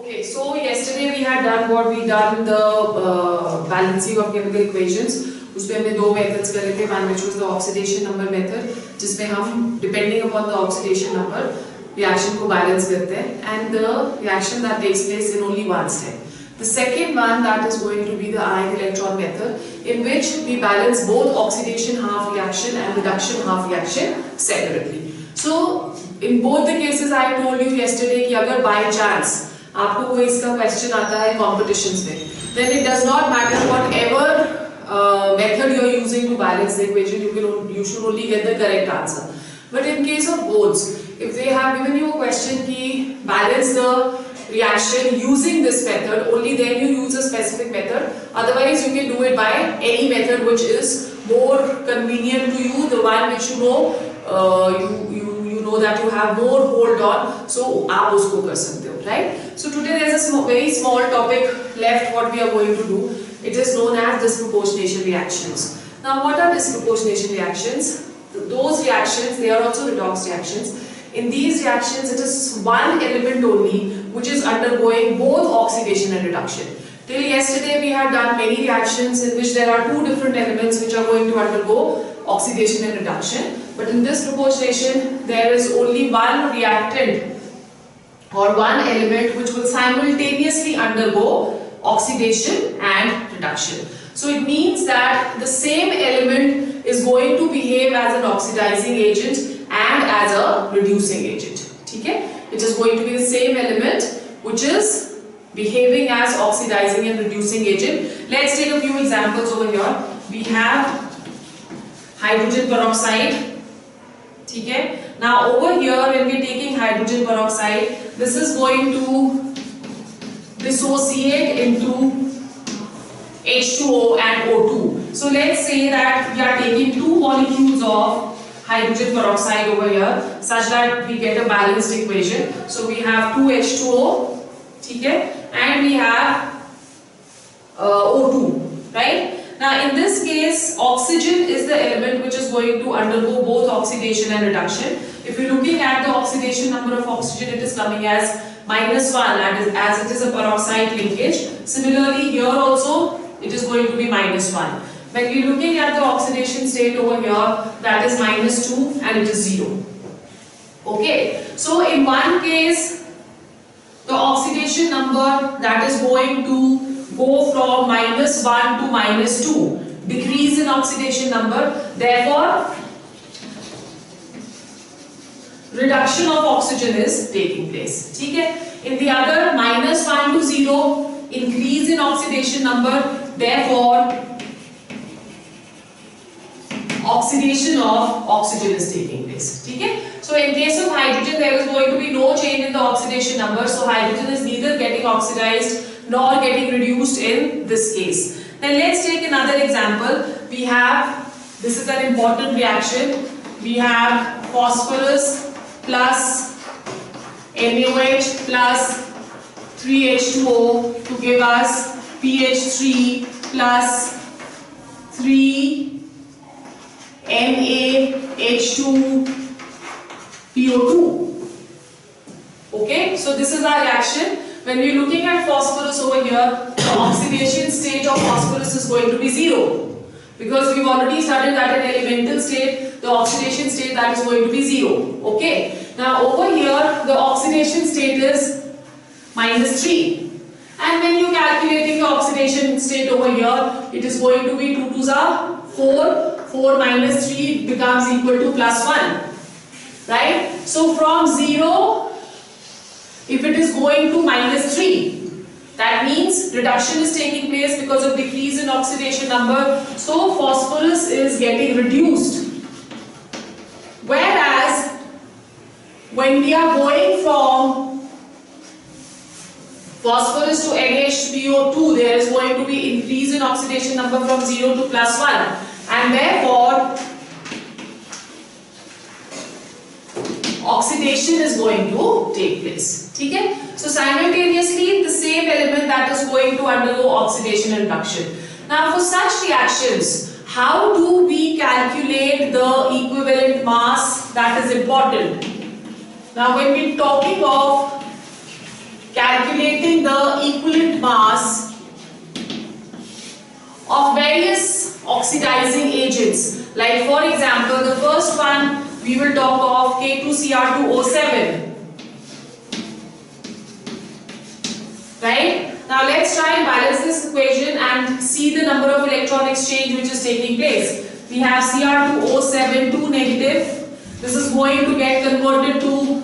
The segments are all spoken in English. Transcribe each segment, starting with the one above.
Okay, so yesterday we had done what we done the balancing of chemical equations. उसमें हमने दो methods करे थे. One which was the oxidation number method, जिसमें हम depending upon the oxidation number reaction को balance करते हैं, and the reaction that takes place in only one step. The second one that is going to be the ion electron method, in which we balance both oxidation half reaction and reduction half reaction separately. So in both the cases I told you yesterday कि अगर by chance आपको कोई इसका question आता है competitions में, then it does not matter whatever method you are using to balance the equation, you should only get the correct answer. But in case of boards, if they have given you a question कि balance the reaction using this method, only then you use a specific method. Otherwise, you can do it by any method which is more convenient to you, the one which you know you know that you have more hold on, so आप उसको कर सकते हो, right? So today there is a very small topic left. What we are going to do, it is known as disproportionation reactions. Now, what are disproportionation reactions? Those reactions, they are also redox reactions. In these reactions, it is one element only which is undergoing both oxidation and reduction. Till yesterday, we had done many reactions in which there are two different elements which are going to undergo oxidation and reduction. But in this disproportionation, there is only one reactant or one element which will simultaneously undergo oxidation and reduction. So it means that the same element is going to behave as an oxidizing agent and as a reducing agent. Okay? It is going to be the same element which is behaving as oxidizing and reducing agent. Let's take a few examples over here. We have hydrogen peroxide. Okay? Now over here, when we are taking hydrogen peroxide, this is going to dissociate into H2O and O2. So let's say that we are taking two molecules of hydrogen peroxide over here, such that we get a balanced equation. So we have 2H2O, okay, and we have O2, right? Now in this case, oxygen is the element which is going to undergo both oxidation and reduction. If you're looking at the oxidation number of oxygen, it is coming as -1, that is, as it is a peroxide linkage. Similarly, here also it is going to be -1. When we're looking at the oxidation state over here, that is -2 and it is 0. Okay, so in one case, the oxidation number that is going to go from -1 to -2, decrease in oxidation number, therefore reduction of oxygen is taking place. Okay? In the other, -1 to 0, increase in oxidation number, therefore oxidation of oxygen is taking place. Okay? So in case of hydrogen, there is going to be no change in the oxidation number, so hydrogen is neither getting oxidized nor getting reduced in this case. Then let's take another example. We have, this is an important reaction, we have phosphorus plus NaOH plus 3H2O to give us PH3 plus 3NaH2 PO2. Okay, so this is our reaction. When we are looking at phosphorus over here, the oxidation state of phosphorus is going to be 0. Because we've already studied that in elemental state, the oxidation state that is going to be 0. Okay. Now over here, the oxidation state is -3. And when you're calculating the oxidation state over here, it is going to be 2 2s are 4. 4 minus 3 becomes equal to +1. Right? So from 0, if it is going to -3, that means reduction is taking place because of decrease in oxidation number. So phosphorus is getting reduced. Whereas when we are going from phosphorus to NaHPO2, there is going to be increase in oxidation number from 0 to +1, and therefore oxidation is going to take place. Okay? So simultaneously, the same element that is going to undergo oxidation and reduction. Now for such reactions, how do we calculate the equivalent mass? That is important. Now when we are talking of calculating the equivalent mass of various oxidizing agents. Like for example, the first one we will talk of K2Cr2O7. Right? Now let's try and balance this equation and see the number of electron exchange which is taking place. We have Cr2O7 2 negative. This is going to get converted to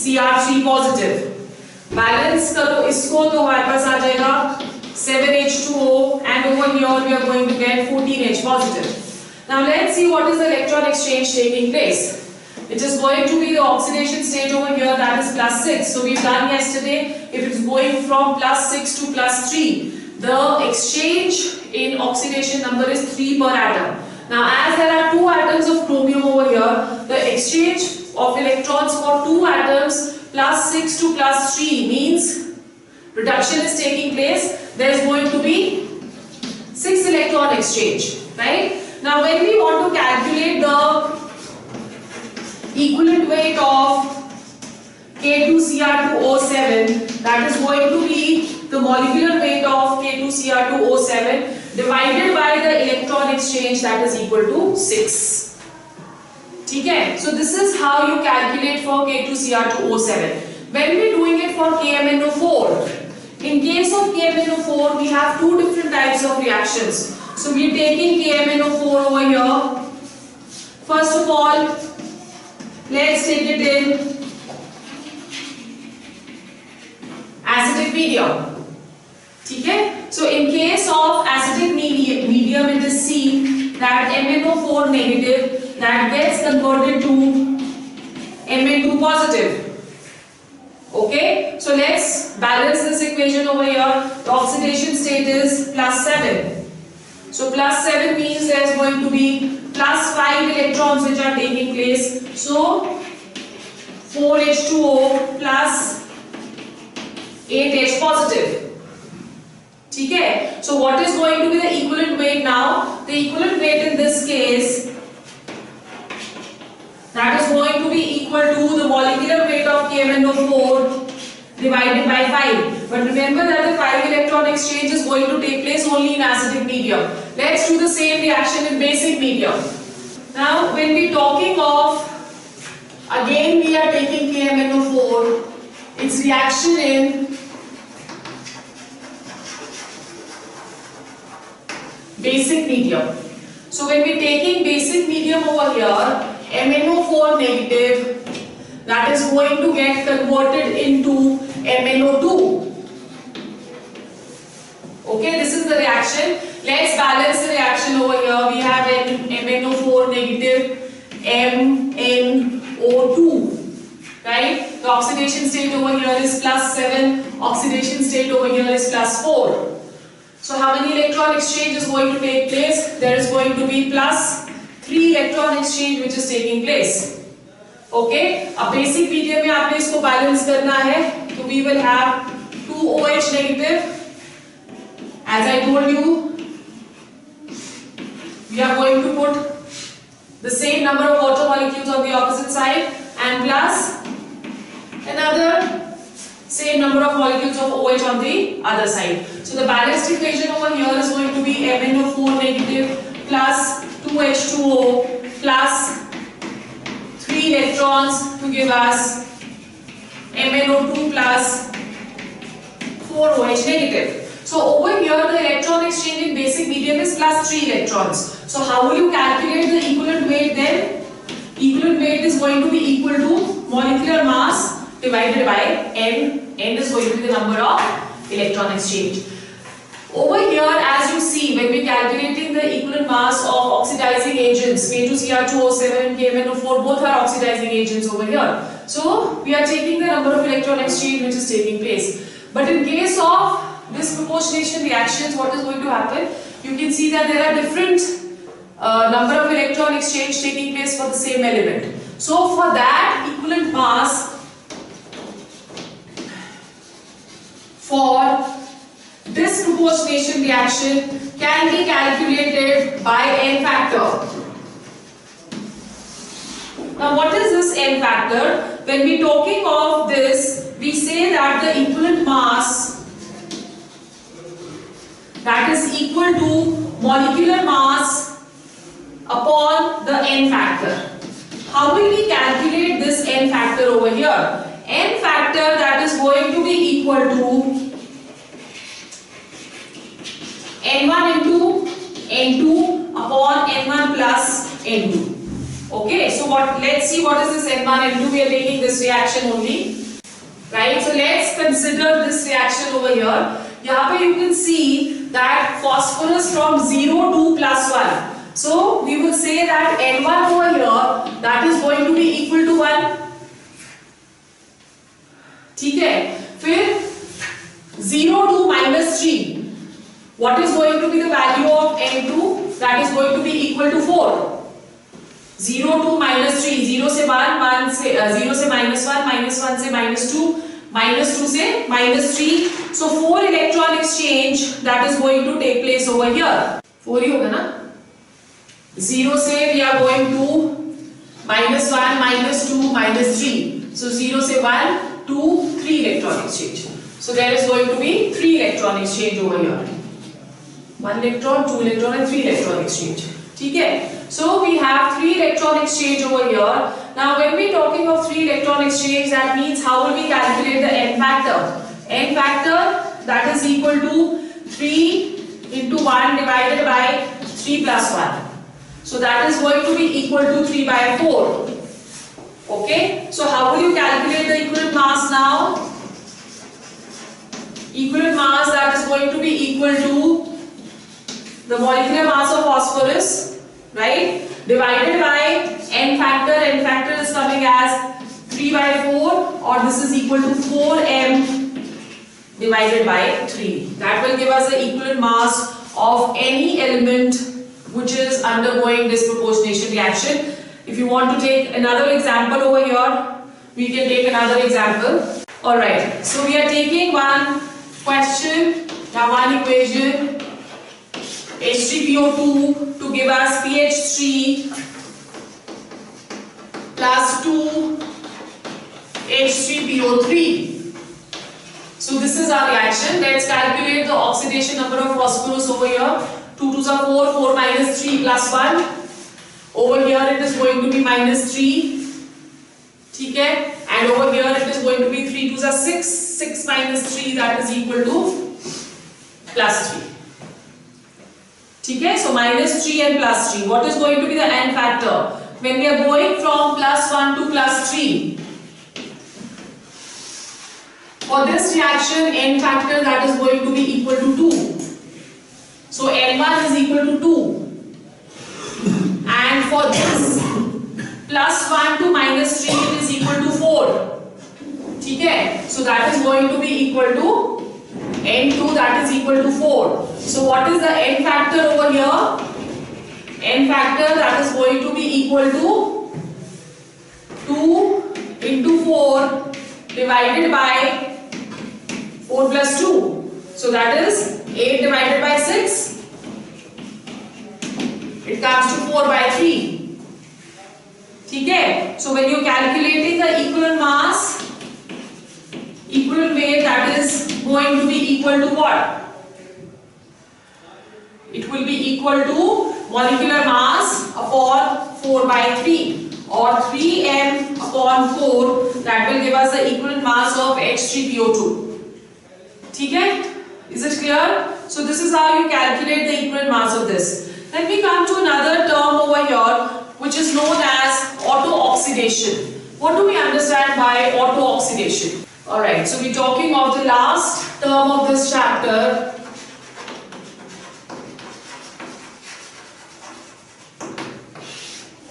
Cr3 positive. Balance करो इसको तो हमारे पास आ जाएगा 7H2O and over here we are going to get 14H positive. Now let's see what is the electron exchange taking place. It is going to be the oxidation state over here, that is +6. So we've done yesterday, if it's going from +6 to +3, the exchange in oxidation number is 3 per atom. Now as there are 2 atoms of chromium over here, the exchange of electrons for 2 atoms +6 to +3 means reduction is taking place. There is going to be 6 electron exchange, right? Now when we want to calculate the equivalent weight of K2Cr2O7, that is going to be the molecular weight of K2Cr2O7 divided by the electron exchange, that is equal to 6. ठीक है? So this is how you calculate for K2Cr2O7. When we are doing it for KMnO4, in case of KMnO4 we have 2 different types of reactions. So we are taking KMnO4 over here. First of all, let's take it in acidic medium. ठीक है? So in case of acidic medium, it is seen that MnO4 negative that gets converted to Mn2 positive. Okay? So let's balance this equation over here. The oxidation state is +7. So +7 means there is going to be +5 electrons which are taking place. So 4H2O plus 8H positive. ठीक है? So what is going to be the equivalent weight now? The equivalent weight in this case, that is going to be equal to the molecular weight of KMnO4 divided by 5. But remember that the 5 electron exchange is going to take place only in acidic medium. Let's do the same reaction in basic medium. Now when we are talking of, again we are taking KMnO4, its reaction in basic medium. So when we are taking basic medium over here, MnO4 negative, that is going to get converted into MnO2. Okay, this is the reaction. Let's balance the reaction over here. We have MnO4 negative, MnO2, right? The oxidation state over here is +7, oxidation state over here is +4. So how many electron exchange is going to take place? There is going to be +3 electron exchange which is taking place. Okay, अब basic medium में आपने इसको balance करना है, तो we will have 2OH negative. As I told you, we are going to put the same number of water molecules on the opposite side and plus another same number of molecules of OH on the other side. So the balanced equation over here is going to be MnO4 negative plus 2H2O plus 3 electrons to give us MnO2 plus 4OH negative. So over here the electron exchange in basic medium is +3 electrons. So how will you calculate the equivalent weight then? Equivalent weight is going to be equal to molecular mass divided by N. N is going to be the number of electron exchange. Over here, as you see, when we are calculating the equivalent mass of oxidizing agents, K2Cr2O7 and KMnO4, both are oxidizing agents over here. So we are taking the number of electron exchange which is taking place. But in case of disproportionation reactions, what is going to happen? You can see that there are different number of electron exchange taking place for the same element. So for that, equivalent mass for disproportionation reaction can be calculated by N factor. Now what is this n factor? When we talking of this, we say that the equivalent mass, that is equal to molecular mass upon the n factor. How will we calculate this n factor over here? N factor that is going to be equal to n1 into n2 upon n1 plus n2. Okay, so let's see what is this n1 n2. We are taking this reaction only, right? So let's consider this reaction over here. Here you can see that phosphorus from 0 to +1. So we will say that n1 over here, that is going to be equal to 1. ठीक है? फिर 0 to -3. What is going to be the value of n2? That is going to be equal to 4. 0 to -3, 0 से 1, 1 से 0 से -1, -1 से -2, -2 से -3. So 4 electron exchange that is going to take place over here. 4 ही होगा ना? 0 से we are going to -1, -2, -3. So 0 से 1, 2, 3 electron exchange. So there is going to be 3 electron exchange over here. 1 electron, 2 electron and 3 electron exchange. ठीक है? So we have 3 electron exchange over here. Now when we talking of 3 electron exchange, that means how will we calculate the n factor? N factor that is equal to 3 into 1 divided by 3 plus 1. So that is going to be equal to 3 by 4. Okay? So how will you calculate the equivalent mass now? Equivalent mass that is going to be equal to the molecular mass of phosphorus, right, divided by n factor. N factor is coming as 3 by 4, or this is equal to 4m divided by 3. That will give us the equivalent mass of any element which is undergoing disproportionation reaction. If you want to take another example over here, we can take another example. Alright, so we are taking one question, now one equation, H3PO2 to give us PH3 plus 2 H3PO3. So this is our reaction. Let's calculate the oxidation number of phosphorus over here. 2 to the 4, 4 minus 3 plus 1. Over here it is going to be -3. ठीक है? And over here it is going to be 3 to the 6. 6 minus 3, that is equal to +3. ठीक है? So -3 and +3. What is going to be the n factor? When we are going from +1 to +3. For this reaction, n factor that is going to be equal to 2. So n1 is equal to 2. And for this +1 to -3 it is equal to 4. ठीक है? So that is going to be equal to n2, that is equal to 4. So what is the n factor over here? N factor that is going to be equal to 2 into 4 divided by 4 plus 2. So that is 8 divided by 6. It comes to 4 by 3. ठीक है? So when you are calculating the equivalent mass, equivalent weight, that is going to be equal to what? It will be equal to molecular mass upon 4 by 3, or 3m upon 4. That will give us the equivalent mass of H3PO2. ठीक है? Is it clear? So this is how you calculate the equivalent mass of this. Then we come to another term over here, which is known as auto-oxidation. What do we understand by auto-oxidation? Alright, so we're talking of the last term of this chapter.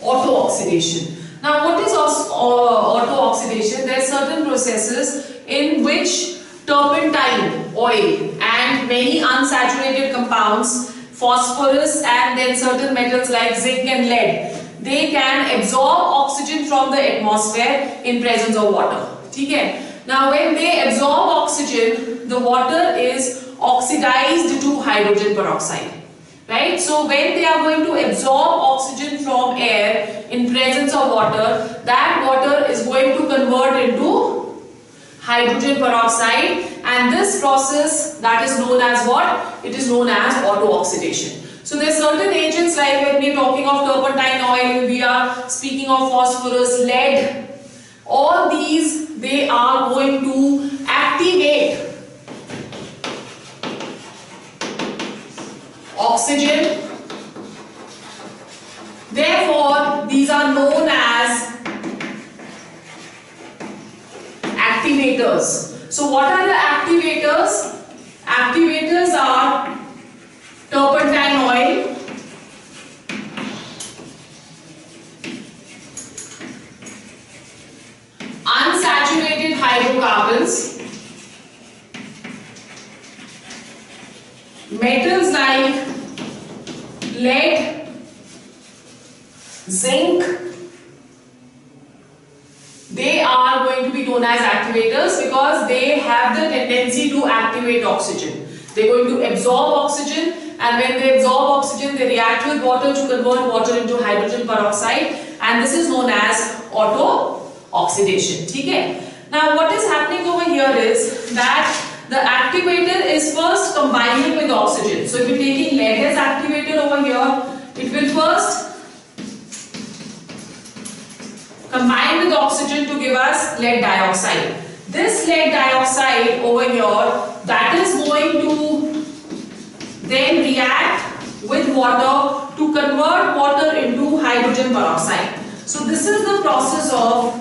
Auto-oxidation. Now what is auto-oxidation? There are certain processes in which turpentine oil and many unsaturated compounds, phosphorus and then certain metals like zinc and lead, they can absorb oxygen from the atmosphere in presence of water. ठीक है? Now when they absorb oxygen, the water is oxidized to hydrogen peroxide. Right? So when they are going to absorb oxygen from air, in presence of water, that water is going to convert into hydrogen peroxide, and this process, that is known as what? It is known as auto-oxidation. So there are certain agents, like when we are talking of turpentine oil, we are speaking of phosphorus, lead. All these, they are going to activate oxygen. Therefore, these are known as activators. So what are the activators? Activators are turpentine oil, unsaturated hydrocarbons, metals like lead, zinc. They are going to be known as activators because they have the tendency to activate oxygen. They are going to absorb oxygen, and when they absorb oxygen, they react with water to convert water into hydrogen peroxide, and this is known as auto-oxidation. Okay? Now what is happening over here is that the activator is first combining with oxygen. So if you're taking lead as activator over here, it will first combine with oxygen to give us lead dioxide. This lead dioxide over here, that is going to then react with water to convert water into hydrogen peroxide. So this is the process of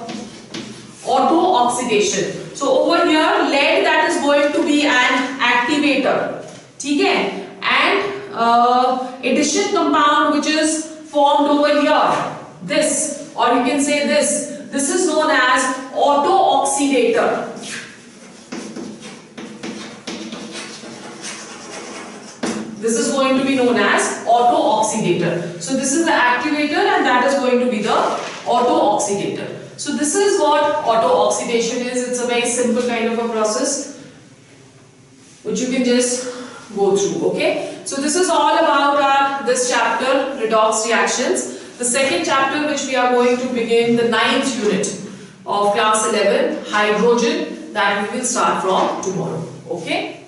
auto-oxidation. So over here, lead, that is going to be an activator. Okay? And addition compound which is formed over here, this, or you can say this is known as auto-oxidator. This is going to be known as auto-oxidator. So this is the activator, and that is going to be the auto-oxidator. So this is what auto-oxidation is. It's a very simple kind of a process which you can just go through. Okay. So this is all about this chapter, redox reactions. The second chapter which we are going to begin, the 9th unit of class 11, hydrogen, that we will start from tomorrow. Okay.